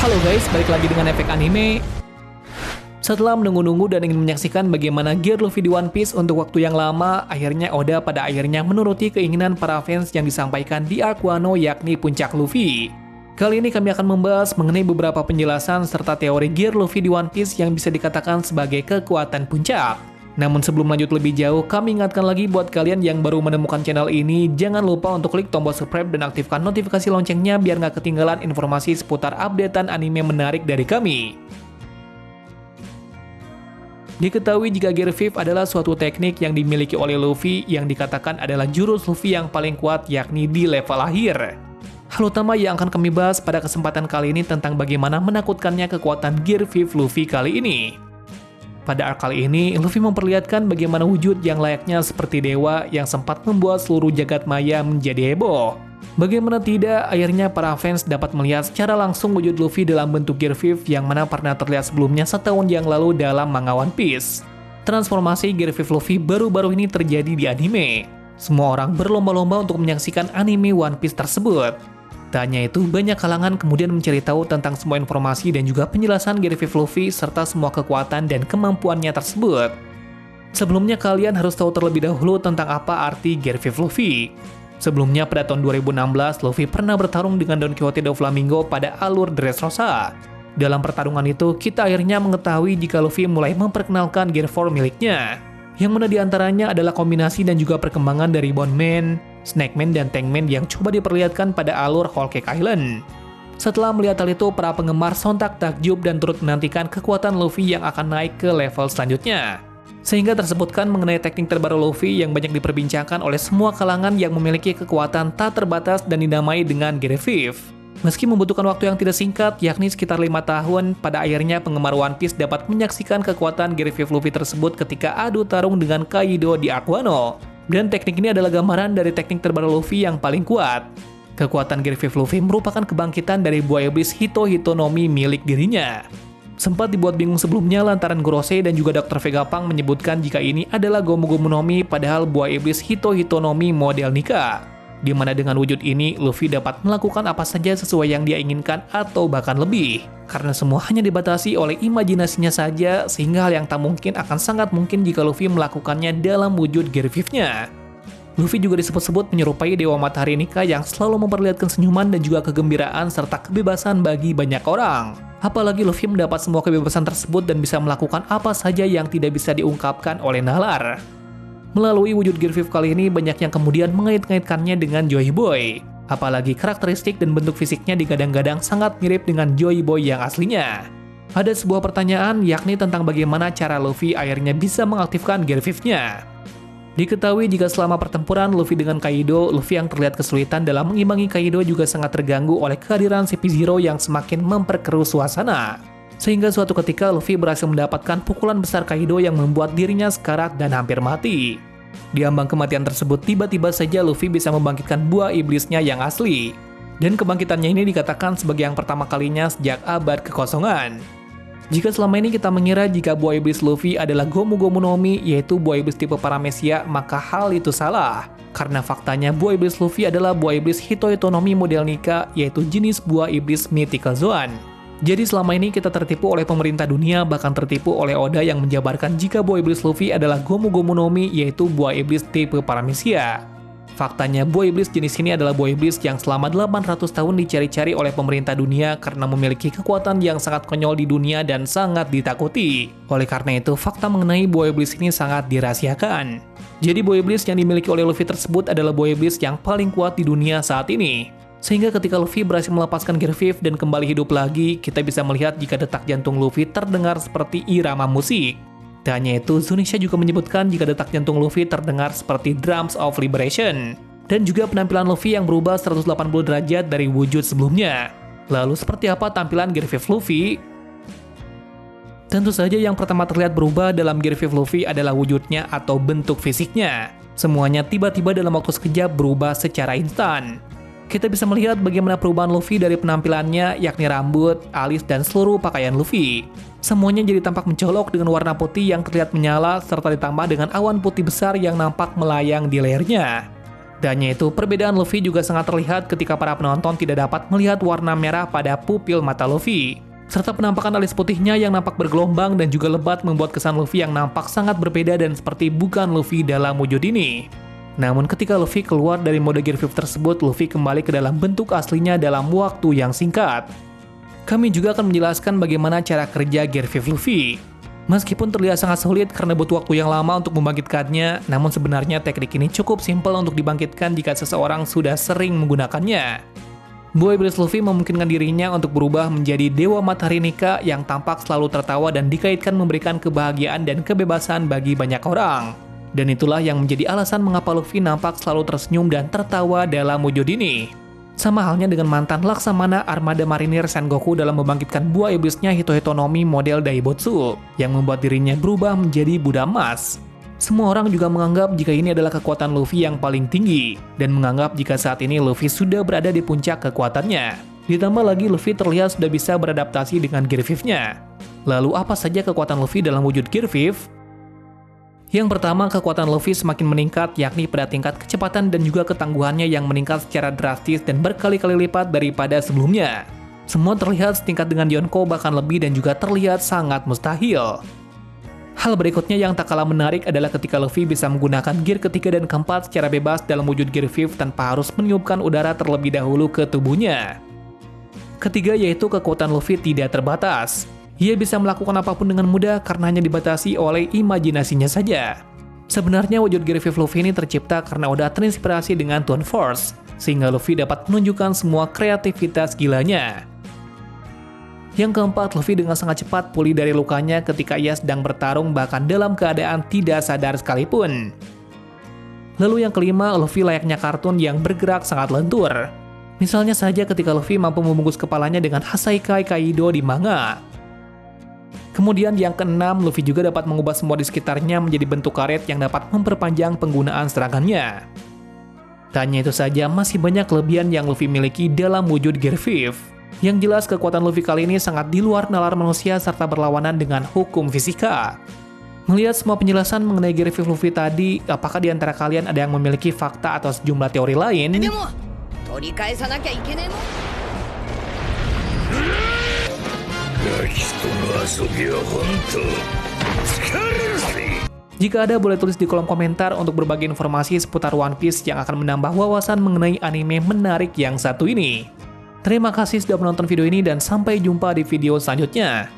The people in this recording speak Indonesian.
Halo guys, balik lagi dengan Efek Anime. Setelah menunggu-nunggu dan ingin menyaksikan bagaimana gear Luffy di One Piece untuk waktu yang lama, akhirnya Oda pada akhirnya menuruti keinginan para fans yang disampaikan di arc Wano, yakni puncak Luffy. Kali ini kami akan membahas mengenai beberapa penjelasan serta teori gear Luffy di One Piece yang bisa dikatakan sebagai kekuatan puncak. Namun sebelum lanjut lebih jauh, kami ingatkan lagi buat kalian yang baru menemukan channel ini, jangan lupa untuk klik tombol subscribe dan aktifkan notifikasi loncengnya biar nggak ketinggalan informasi seputar updatean anime menarik dari kami. Diketahui jika Gear 5 adalah suatu teknik yang dimiliki oleh Luffy yang dikatakan adalah jurus Luffy yang paling kuat, yakni di level akhir. Hal utama yang akan kami bahas pada kesempatan kali ini tentang bagaimana menakutkannya kekuatan Gear 5 Luffy kali ini. Pada arc kali ini, Luffy memperlihatkan bagaimana wujud yang layaknya seperti dewa yang sempat membuat seluruh jagat maya menjadi heboh. Bagaimana tidak, akhirnya para fans dapat melihat secara langsung wujud Luffy dalam bentuk Gear 5 yang mana pernah terlihat sebelumnya setahun yang lalu dalam manga One Piece. Transformasi Gear 5 Luffy baru-baru ini terjadi di anime. Semua orang berlomba-lomba untuk menyaksikan anime One Piece tersebut. Tak hanya itu, banyak kalangan kemudian mencari tahu tentang semua informasi dan juga penjelasan Gear 5 Luffy serta semua kekuatan dan kemampuannya tersebut. Sebelumnya kalian harus tahu terlebih dahulu tentang apa arti Gear 5 Luffy. Sebelumnya pada tahun 2016, Luffy pernah bertarung dengan Don Quixote Doflamingo pada alur Dressrosa. Dalam pertarungan itu, kita akhirnya mengetahui jika Luffy mulai memperkenalkan Gear 4 miliknya, yang mana diantaranya adalah kombinasi dan juga perkembangan dari Bone Man, Snake Man, dan Tank Man yang coba diperlihatkan pada alur Whole Cake Island. Setelah melihat hal itu, para penggemar sontak takjub dan turut menantikan kekuatan Luffy yang akan naik ke level selanjutnya. Sehingga tersebutkan mengenai teknik terbaru Luffy yang banyak diperbincangkan oleh semua kalangan yang memiliki kekuatan tak terbatas dan dinamai dengan Gear 5. Meski membutuhkan waktu yang tidak singkat, yakni sekitar 5 tahun, pada akhirnya penggemar One Piece dapat menyaksikan kekuatan Gear 5 Luffy tersebut ketika adu tarung dengan Kaido di arc Wano. Dan teknik ini adalah gambaran dari teknik terbaru Luffy yang paling kuat. Kekuatan Gear 5 Luffy merupakan kebangkitan dari buah iblis Hito Hitonomi milik dirinya. Sempat dibuat bingung sebelumnya lantaran Gorosei dan juga Dr. Vegapunk menyebutkan jika ini adalah Gomu Gomu no Mi, padahal buah iblis Hito Hitonomi model Nika. Di mana dengan wujud ini, Luffy dapat melakukan apa saja sesuai yang dia inginkan atau bahkan lebih. Karena semua hanya dibatasi oleh imajinasinya saja, sehingga hal yang tak mungkin akan sangat mungkin jika Luffy melakukannya dalam wujud Gear 5-nya. Luffy juga disebut-sebut menyerupai Dewa Matahari Nika yang selalu memperlihatkan senyuman dan juga kegembiraan serta kebebasan bagi banyak orang. Apalagi Luffy mendapat semua kebebasan tersebut dan bisa melakukan apa saja yang tidak bisa diungkapkan oleh nalar. Melalui wujud Gear 5 kali ini, banyak yang kemudian mengait-ngaitkannya dengan Joy Boy. Apalagi karakteristik dan bentuk fisiknya digadang-gadang sangat mirip dengan Joy Boy yang aslinya. Ada sebuah pertanyaan, yakni tentang bagaimana cara Luffy akhirnya bisa mengaktifkan Gear 5-nya. Diketahui jika selama pertempuran Luffy dengan Kaido, Luffy yang terlihat kesulitan dalam mengimbangi Kaido juga sangat terganggu oleh kehadiran CP0 yang semakin memperkeruh suasana. Sehingga suatu ketika Luffy berhasil mendapatkan pukulan besar Kaido yang membuat dirinya sekarat dan hampir mati. Di ambang kematian tersebut, tiba-tiba saja Luffy bisa membangkitkan buah iblisnya yang asli. Dan kebangkitannya ini dikatakan sebagai yang pertama kalinya sejak abad kekosongan. Jika selama ini kita mengira jika buah iblis Luffy adalah Gomu Gomu no Mi, yaitu buah iblis tipe Paramecia, maka hal itu salah. Karena faktanya buah iblis Luffy adalah buah iblis Hito Hitonomi model Nika, yaitu jenis buah iblis Mythical Zoan. Jadi selama ini kita tertipu oleh pemerintah dunia, bahkan tertipu oleh Oda yang menjabarkan jika buah iblis Luffy adalah Gomu Gomu no Mi, yaitu buah iblis tipe Paramecia. Faktanya, buah iblis jenis ini adalah buah iblis yang selama 800 tahun dicari-cari oleh pemerintah dunia karena memiliki kekuatan yang sangat konyol di dunia dan sangat ditakuti. Oleh karena itu, fakta mengenai buah iblis ini sangat dirahasiakan. Jadi buah iblis yang dimiliki oleh Luffy tersebut adalah buah iblis yang paling kuat di dunia saat ini. Sehingga ketika Luffy berhasil melepaskan Gear 5 dan kembali hidup lagi, kita bisa melihat jika detak jantung Luffy terdengar seperti irama musik. Tak hanya itu, Zunisha juga menyebutkan jika detak jantung Luffy terdengar seperti Drums of Liberation. Dan juga penampilan Luffy yang berubah 180 derajat dari wujud sebelumnya. Lalu seperti apa tampilan Gear 5 Luffy? Tentu saja yang pertama terlihat berubah dalam Gear 5 Luffy adalah wujudnya atau bentuk fisiknya. Semuanya tiba-tiba dalam waktu sekejap berubah secara instan. Kita bisa melihat bagaimana perubahan Luffy dari penampilannya, yakni rambut, alis, dan seluruh pakaian Luffy. Semuanya jadi tampak mencolok dengan warna putih yang terlihat menyala, serta ditambah dengan awan putih besar yang nampak melayang di lehernya. Dan yaitu perbedaan Luffy juga sangat terlihat ketika para penonton tidak dapat melihat warna merah pada pupil mata Luffy. Serta penampakan alis putihnya yang nampak bergelombang dan juga lebat membuat kesan Luffy yang nampak sangat berbeda dan seperti bukan Luffy dalam wujud ini. Namun ketika Luffy keluar dari mode Gear 5 tersebut, Luffy kembali ke dalam bentuk aslinya dalam waktu yang singkat. Kami juga akan menjelaskan bagaimana cara kerja Gear 5 Luffy. Meskipun terlihat sangat sulit karena butuh waktu yang lama untuk membangkitkannya, namun sebenarnya teknik ini cukup simpel untuk dibangkitkan jika seseorang sudah sering menggunakannya. Buah iblis Luffy memungkinkan dirinya untuk berubah menjadi Dewa Matahari Nika yang tampak selalu tertawa dan dikaitkan memberikan kebahagiaan dan kebebasan bagi banyak orang. Dan itulah yang menjadi alasan mengapa Luffy nampak selalu tersenyum dan tertawa dalam wujud ini. Sama halnya dengan mantan Laksamana Armada Marinir Sengoku dalam membangkitkan buah iblisnya Hito-Hito no Mi model Daibotsu, yang membuat dirinya berubah menjadi Buddha emas. Semua orang juga menganggap jika ini adalah kekuatan Luffy yang paling tinggi, dan menganggap jika saat ini Luffy sudah berada di puncak kekuatannya. Ditambah lagi Luffy terlihat sudah bisa beradaptasi dengan Gear 5-nya. Lalu apa saja kekuatan Luffy dalam wujud Gear 5? Yang pertama, kekuatan Luffy semakin meningkat, yakni pada tingkat kecepatan dan juga ketangguhannya yang meningkat secara drastis dan berkali-kali lipat daripada sebelumnya. Semua terlihat setingkat dengan Yonko, bahkan lebih, dan juga terlihat sangat mustahil. Hal berikutnya yang tak kalah menarik adalah ketika Luffy bisa menggunakan gear ketiga dan keempat secara bebas dalam wujud Gear 5 tanpa harus meniupkan udara terlebih dahulu ke tubuhnya. Ketiga yaitu kekuatan Luffy tidak terbatas. Ia bisa melakukan apapun dengan mudah karena hanya dibatasi oleh imajinasinya saja. Sebenarnya wujud Gear 5 Luffy ini tercipta karena udah terinspirasi dengan Tone Force, sehingga Luffy dapat menunjukkan semua kreativitas gilanya. Yang keempat, Luffy dengan sangat cepat pulih dari lukanya ketika ia sedang bertarung bahkan dalam keadaan tidak sadar sekalipun. Lalu yang kelima, Luffy layaknya kartun yang bergerak sangat lentur. Misalnya saja ketika Luffy mampu membungkus kepalanya dengan Hasaikai Kaido di manga. Kemudian yang keenam, Luffy juga dapat mengubah semua di sekitarnya menjadi bentuk karet yang dapat memperpanjang penggunaan serangannya. Tanya itu saja, masih banyak kelebihan yang Luffy miliki dalam wujud Gear 5. Yang jelas kekuatan Luffy kali ini sangat di luar nalar manusia serta berlawanan dengan hukum fisika. Melihat semua penjelasan mengenai Gear 5 Luffy tadi, apakah di antara kalian ada yang memiliki fakta atau sejumlah teori lain? Jika ada, boleh tulis di kolom komentar untuk berbagi informasi seputar One Piece yang akan menambah wawasan mengenai anime menarik yang satu ini. Terima kasih sudah menonton video ini dan sampai jumpa di video selanjutnya.